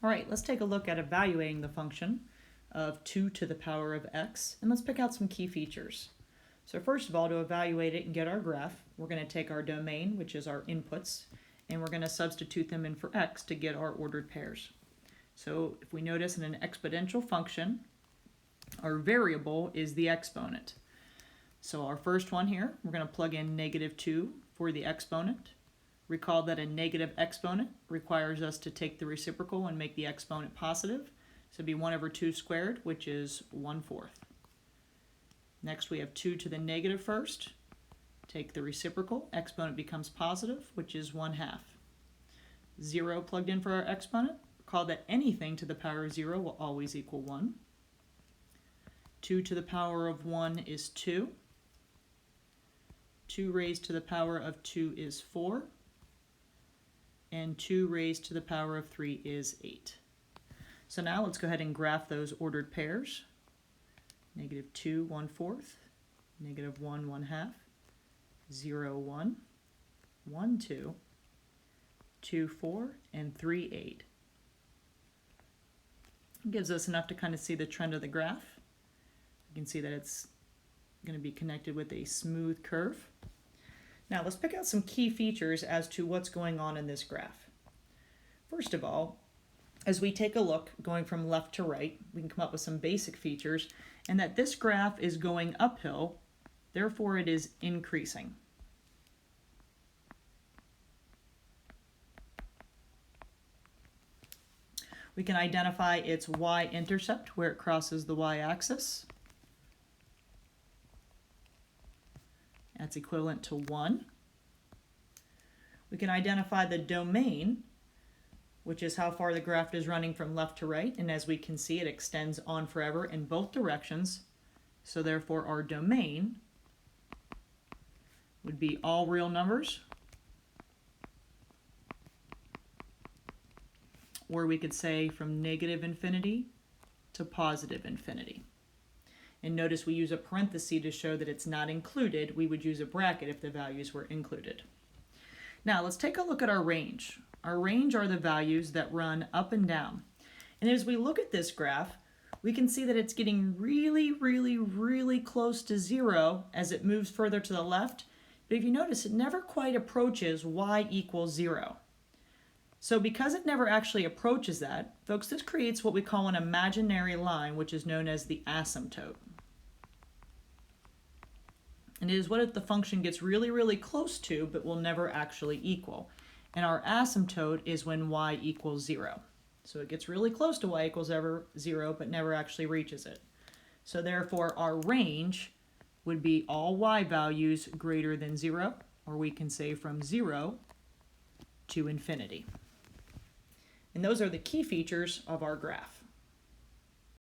All right, let's take a look at evaluating the function of 2 to the power of x, and let's pick out some key features. So first of all, to evaluate it and get our graph, we're going to take our domain, which is our inputs, and we're going to substitute them in for x to get our ordered pairs. So if we notice in an exponential function, our variable is the exponent. So our first one here, we're going to plug in -2 for the exponent. Recall that a negative exponent requires us to take the reciprocal and make the exponent positive. So it'd be 1/2 squared, which is 1/4. Next we have 2 to the negative first. Take the reciprocal, exponent becomes positive, which is 1/2. 0 plugged in for our exponent. Recall that anything to the power of 0 will always equal 1. 2 to the power of 1 is 2. 2 raised to the power of 2 is 4. And 2 raised to the power of 3 is 8. So now let's go ahead and graph those ordered pairs. -2, 1/4, -1, 1/2, 0, 1, 1, 2, 2, 4, and 3, 8. It gives us enough to kind of see the trend of the graph. You can see that it's going to be connected with a smooth curve. Now let's pick out some key features as to what's going on in this graph. First of all, as we take a look going from left to right, we can come up with some basic features, and that this graph is going uphill, therefore it is increasing. We can identify its y-intercept where it crosses the y-axis. That's equivalent to 1. We can identify the domain, which is how far the graph is running from left to right, and as we can see, it extends on forever in both directions. So therefore our domain would be all real numbers, or we could say from -infinity to +infinity. And notice we use a parenthesis to show that it's not included. We would use a bracket if the values were included. Now let's take a look at our range. Our range are the values that run up and down. And as we look at this graph, we can see that it's getting really close to 0 as it moves further to the left. But if you notice, it never quite approaches y equals 0. So because it never actually approaches that, folks, this creates what we call an imaginary line, which is known as the asymptote. And it is what the function gets really close to, but will never actually equal. And our asymptote is when y equals 0. So it gets really close to y equals 0, but never actually reaches it. So therefore, our range would be all y values greater than 0, or we can say from 0 to infinity. And those are the key features of our graph.